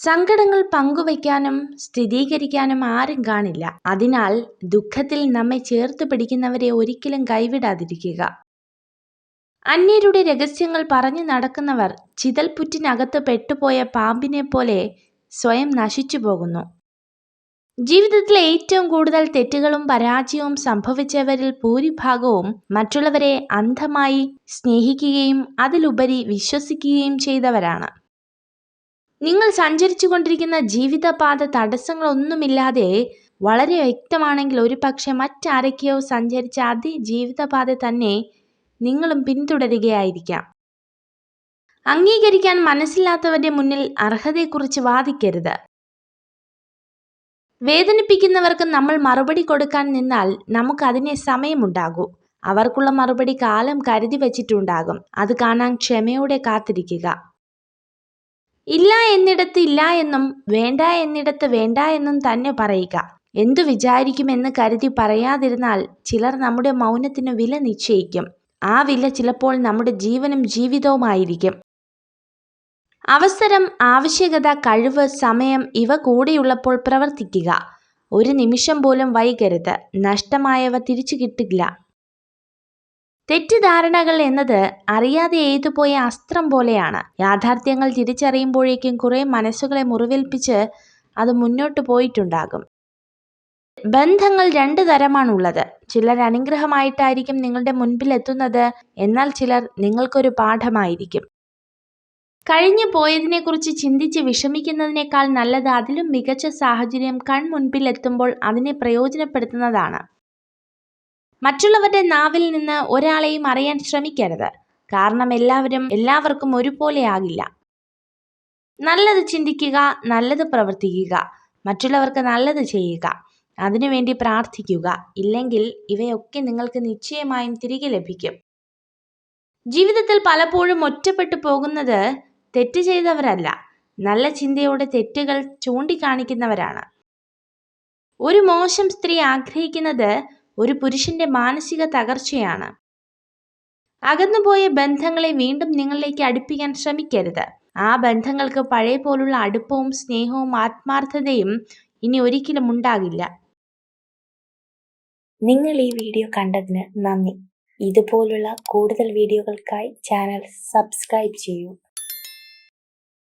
സങ്കടങ്ങൾ പങ്കുവയ്ക്കാനും സ്ഥിരീകരിക്കാനും ആരും കാണില്ല. അതിനാൽ ദുഃഖത്തിൽ നമ്മെ ചേർത്ത് പിടിക്കുന്നവരെ ഒരിക്കലും കൈവിടാതിരിക്കുക. അന്യരുടെ രഹസ്യങ്ങൾ പറഞ്ഞു നടക്കുന്നവർ ചിതൽപുറ്റിനകത്ത് പെട്ടുപോയ പാമ്പിനെ പോലെ സ്വയം നശിച്ചു പോകുന്നു. ജീവിതത്തിലെ ഏറ്റവും കൂടുതൽ തെറ്റുകളും പരാജയവും സംഭവിച്ചവരിൽ ഭൂരിഭാഗവും മറ്റുള്ളവരെ അന്ധമായി സ്നേഹിക്കുകയും അതിലുപരി വിശ്വസിക്കുകയും ചെയ്തവരാണ്. നിങ്ങൾ സഞ്ചരിച്ചു കൊണ്ടിരിക്കുന്ന ജീവിതപാത തടസ്സങ്ങളൊന്നുമില്ലാതെ വളരെ വ്യക്തമാണെങ്കിൽ ഒരുപക്ഷെ മറ്റാരൊക്കെയോ സഞ്ചരിച്ച അതേ ജീവിതപാത തന്നെ നിങ്ങളും പിന്തുടരുകയായിരിക്കാം. അംഗീകരിക്കാൻ മനസ്സില്ലാത്തവരുടെ മുന്നിൽ അർഹതയെക്കുറിച്ച് വാദിക്കരുത്. വേദനിപ്പിക്കുന്നവർക്ക് നമ്മൾ മറുപടി കൊടുക്കാൻ നിന്നാൽ നമുക്ക് അതിനെ സമയമുണ്ടാകൂ. അവർക്കുള്ള മറുപടി കാലം കരുതി വച്ചിട്ടുണ്ടാകും. അത് കാണാൻ ക്ഷമയോടെ കാത്തിരിക്കുക. ഇല്ല എന്നിടത്ത് ഇല്ല എന്നും വേണ്ട എന്നിടത്ത് വേണ്ട എന്നും തന്നെ പറയുക. എന്തു വിചാരിക്കുമെന്ന് കരുതി പറയാതിരുന്നാൽ ചിലർ നമ്മുടെ മൗനത്തിന് വില നിശ്ചയിക്കും. ആ വില ചിലപ്പോൾ നമ്മുടെ ജീവനും ജീവിതവുമായിരിക്കും. അവസരം, ആവശ്യകത, കഴിവ്, സമയം ഇവ കൂടെയുള്ളപ്പോൾ പ്രവർത്തിക്കുക. ഒരു നിമിഷം പോലും വൈകരുത്. നഷ്ടമായവ തിരിച്ചു കിട്ടില്ല. തെറ്റിദ്ധാരണകൾ എന്നത് അറിയാതെ എഴുതുപോയ അസ്ത്രം പോലെയാണ്. യാഥാർത്ഥ്യങ്ങൾ തിരിച്ചറിയുമ്പോഴേക്കും കുറെ മനസ്സുകളെ മുറിവേൽപ്പിച്ച് അത് മുന്നോട്ട് പോയിട്ടുണ്ടാകും. ബന്ധങ്ങൾ 2 തരമാണുള്ളത്. ചിലർ അനുഗ്രഹമായിട്ടായിരിക്കും നിങ്ങളുടെ മുൻപിൽ എത്തുന്നത്. എന്നാൽ ചിലർ നിങ്ങൾക്കൊരു പാഠമായിരിക്കും. കഴിഞ്ഞു പോയതിനെക്കുറിച്ച് ചിന്തിച്ച് വിഷമിക്കുന്നതിനേക്കാൾ നല്ലത് അതിലും മികച്ച സാഹചര്യം കൺമുൻപിൽ എത്തുമ്പോൾ അതിനെ പ്രയോജനപ്പെടുത്തുന്നതാണ്. മറ്റുള്ളവരുടെ നാവിൽ നിന്ന് ഒരാളെയും അറിയാൻ ശ്രമിക്കരുത്. കാരണം എല്ലാവർക്കും ഒരുപോലെ ആകില്ല. നല്ലത് ചിന്തിക്കുക, നല്ലത് പ്രവർത്തിക്കുക, മറ്റുള്ളവർക്ക് നല്ലത് ചെയ്യുക, അതിനുവേണ്ടി പ്രാർത്ഥിക്കുക. ഇല്ലെങ്കിൽ ഇവയൊക്കെ നിങ്ങൾക്ക് നിശ്ചയമായും തിരികെ ലഭിക്കും. ജീവിതത്തിൽ പലപ്പോഴും ഒറ്റപ്പെട്ടു പോകുന്നത് തെറ്റ് ചെയ്തവരല്ല, നല്ല ചിന്തയോടെ തെറ്റുകൾ ചൂണ്ടിക്കാണിക്കുന്നവരാണ്. ഒരു മോശം സ്ത്രീ ആഗ്രഹിക്കുന്നത് ഒരു പുരുഷന്റെ മാനസിക തകർച്ചയാണ്. അകന്നുപോയ ബന്ധങ്ങളെ വീണ്ടും നിങ്ങളിലേക്ക് അടുപ്പിക്കാൻ ശ്രമിക്കരുത്. ആ ബന്ധങ്ങൾക്ക് പഴയ പോലുള്ള അടുപ്പവും സ്നേഹവും ആത്മാർത്ഥതയും ഇനി ഒരിക്കലും ഉണ്ടാകില്ല. നിങ്ങൾ ഈ വീഡിയോ കണ്ടതിന് നന്ദി. ഇതുപോലുള്ള കൂടുതൽ വീഡിയോകൾക്കായി ചാനൽ സബ്സ്ക്രൈബ് ചെയ്യൂ.